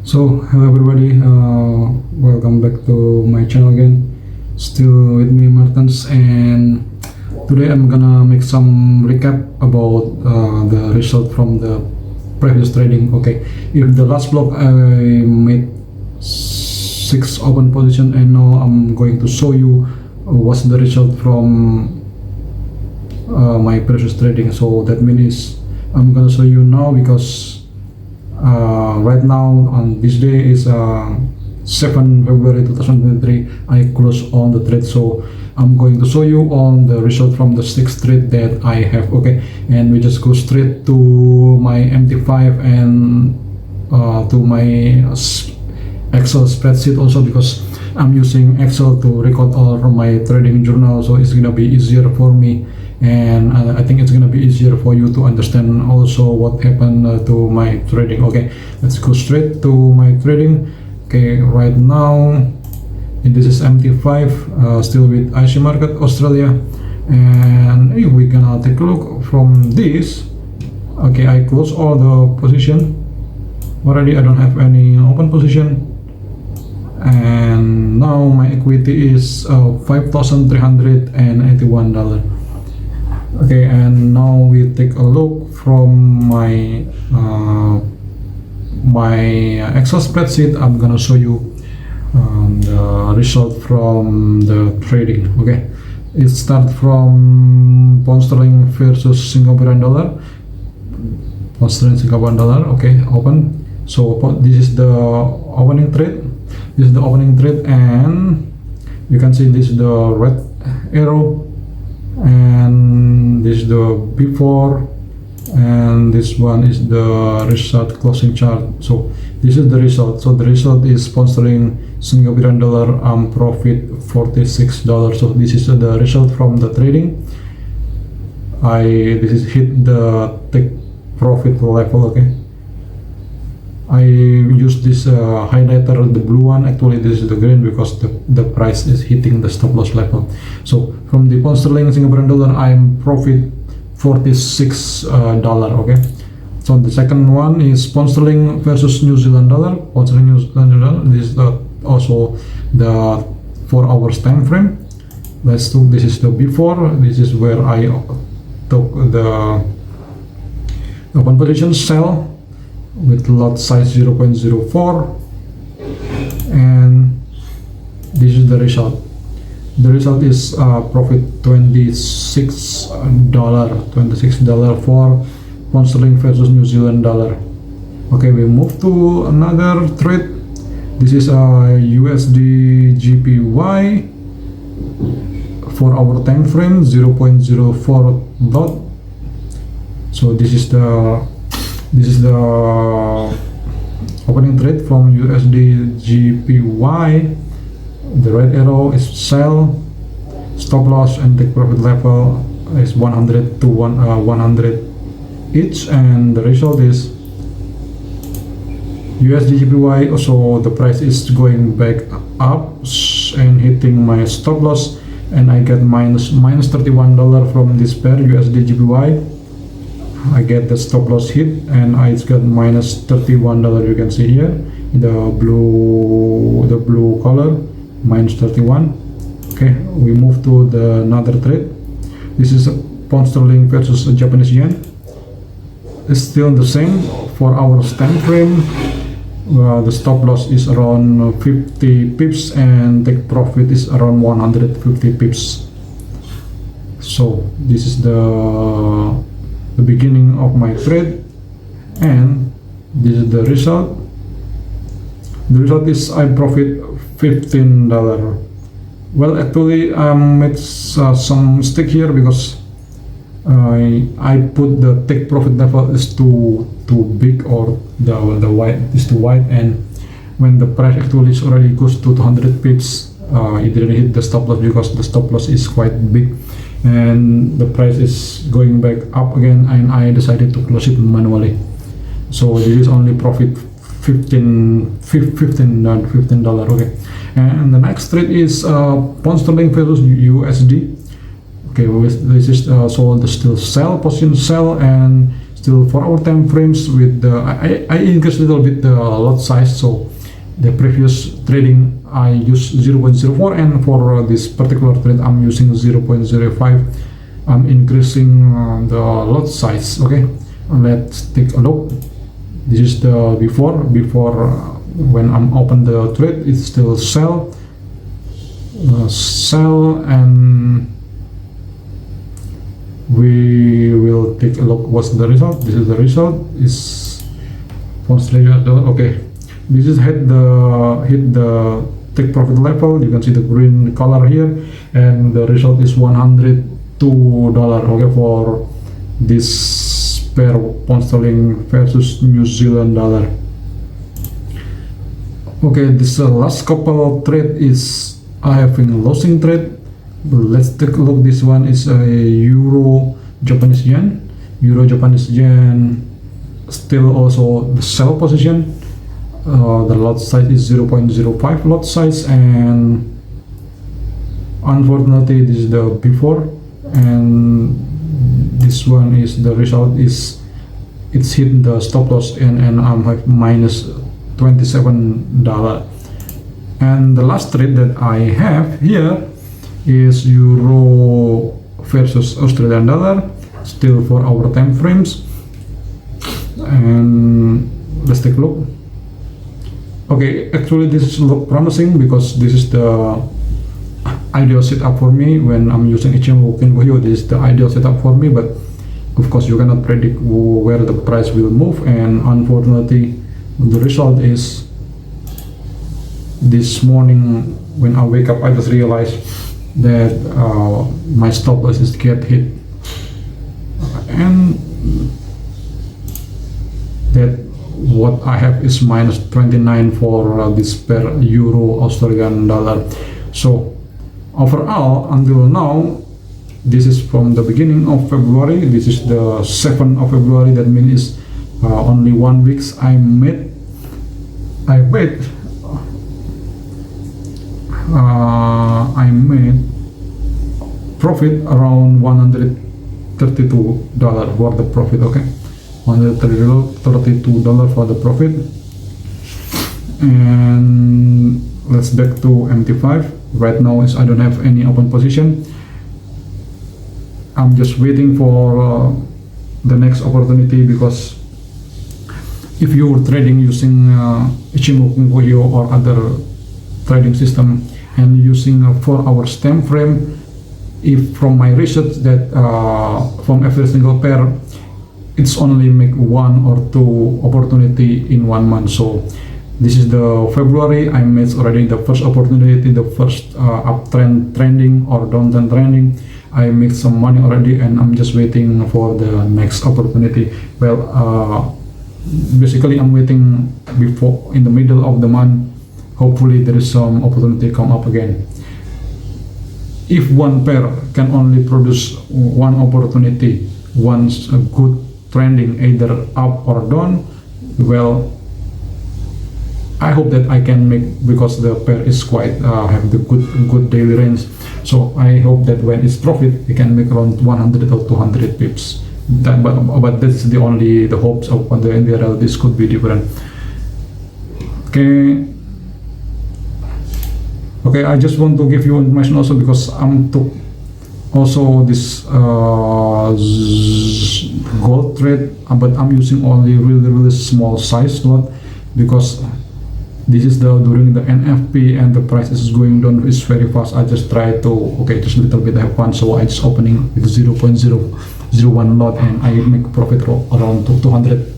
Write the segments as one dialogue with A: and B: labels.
A: So hello everybody, welcome back to my channel again. Still with me Martins, and today I'm gonna make some recap about the result from the previous trading. Okay, if the last block I made 6 open position, and now I'm going to show you what's the result from my previous trading. So that means I'm gonna show you now, because right now on this day is 7 February 2023. I close on the trade, so I'm going to show you on the result from the 6th trade that I have. Okay, and we just go straight to my MT5 and to my Excel spreadsheet also, because I'm using Excel to record all of my trading journal, so it's gonna be easier for me, and I think it's gonna be easier for you to understand also what happened to my trading. Okay, let's go straight to my trading. Okay, right now this is MT5, still with IC market Australia, and we're gonna take a look from this. Okay, I close all the position already. I don't have any open position, and now my equity is $5,381. Okay, and now we take a look from my Excel spreadsheet. I'm gonna show you the result from the trading. Okay, it starts from pound sterling versus Singaporean dollar. Pound sterling Singaporean dollar. Okay, open. So this is the opening trade. This is the opening trade, and you can see this is the red arrow, and this is the before, and this one is the result closing chart. So this is the result. So the result is pound sterling Singaporean dollar profit $46. So this is the result from the trading. This is hit the take profit level. Okay, I use this highlighter, the blue one. Actually this is the green, because the price is hitting the stop loss level. So from the pound sterling Singaporean dollar, I'm profit $46. Okay, so the second one is pound sterling versus New Zealand dollar. Pound sterling New Zealand dollar. This is also the 4 hours time frame. Let's look. This is the before. This is where I took the open position sell with lot size 0.04, and this is the result. The result is profit $26 for pound sterling versus New Zealand dollar. Okay, we move to another trade. This is USD GPY 4 hour time frame, 0.04 lot. So this is the opening trade from USD GPY. The red arrow is sell, stop loss and take profit level is 100 to 100 each, and the result is USD GPY. Also the price is going back up and hitting my stop loss, and I get minus $31 from this pair USD GPY. I get the stop loss hit, and I got minus $31. You can see here in the blue color, minus 31. Okay, we move to the another trade. This is a pound sterling versus a Japanese yen. It's still the same 4 hours time frame. The stop loss is around 50 pips, and take profit is around 150 pips. So this is the beginning of my trade, and this is the result. The result is I profit $15. Well, actually I made some mistake here, because I put the take profit level is too big, or the white is too wide, and when the price actually is already goes to 200 pips, it didn't hit the stop loss, because the stop loss is quite big, and the price is going back up again, and I decided to close it manually. So this is only profit $15. Okay, and the next trade is pound sterling versus USD. Okay, this is so the still sell position, sell, and still for our time frames with the I increased a little bit the lot size. So the previous trading I used 0.04, and for this particular trade I'm using 0.05. I'm increasing the lot size. Okay, let's take a look. This is the before when I'm open the trade, it's still sell, and we will take a look what's the result. This is the result, is okay. This is hit the take profit level. You can see the green color here, and the result is $102. Okay, for this pair pound sterling versus New Zealand dollar. Okay, this last couple trade is I having losing trade. Let's take a look. This one is a Euro Japanese yen. Euro Japanese yen still also the sell position. The lot size is 0.05 lot size, and unfortunately this is the before, and this one is the result is it's hit the stop loss, and I'm like minus $27. And the last trade that I have here is Euro versus Australian dollar, still for our time frames, and let's take a look. Okay, actually this look promising because this is the ideal setup for me when I'm using Ichimoku. This is the ideal setup for me, but of course you cannot predict where the price will move, and unfortunately the result is this morning when I wake up I just realized that my stop loss is get hit, and that what I have is minus 29 for this per Euro Australian dollar. So overall until now, this is from the beginning of February, this is the 7th of February, that means only 1 week I made profit around $132 for the profit. Okay, $132 for the profit. And let's back to MT5. Right now is I don't have any open position. I'm just waiting for the next opportunity, because if you're trading using Ichimoku or other trading system and using a 4 hours time frame, if from my research that from every single pair it's only make 1 or 2 opportunity in 1 month. So this is the February, I made already the first opportunity, the first uptrend trending or downtrend trending. I made some money already, and I'm just waiting for the next opportunity. Well, basically I'm waiting before in the middle of the month. Hopefully there is some opportunity come up again. If one pair can only produce 1 opportunity, once a good trending either up or down, well, I hope that I can make, because the pair is quite have the good daily range. So I hope that when it's profit, we can make around 100 or 200 pips. But that's the only the hopes of the NDRL. This could be different. Okay. Okay, I just want to give you information also, because I'm took also this gold trade, but I'm using only really small size lot, because this is the during the NFP and the price is going down is very fast. I just try to just a little bit have fun, so I just opening with 0.001 lot, and I make profit around 230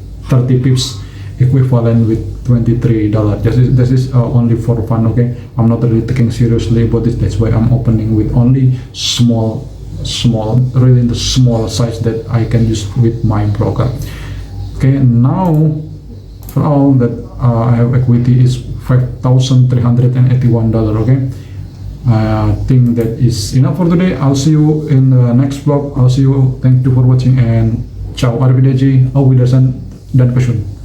A: pips, equivalent with $23. This is only for fun. Okay, I'm not really taking seriously about this. That's why I'm opening with only small, really the small size that I can use with my broker. Okay, now for all that I have equity is $5,381. Okay, I think that is enough for today. I'll see you in the next vlog. I'll see you. Thank you for watching, and ciao, arrivederci, auf Wiedersehen, dan kesun.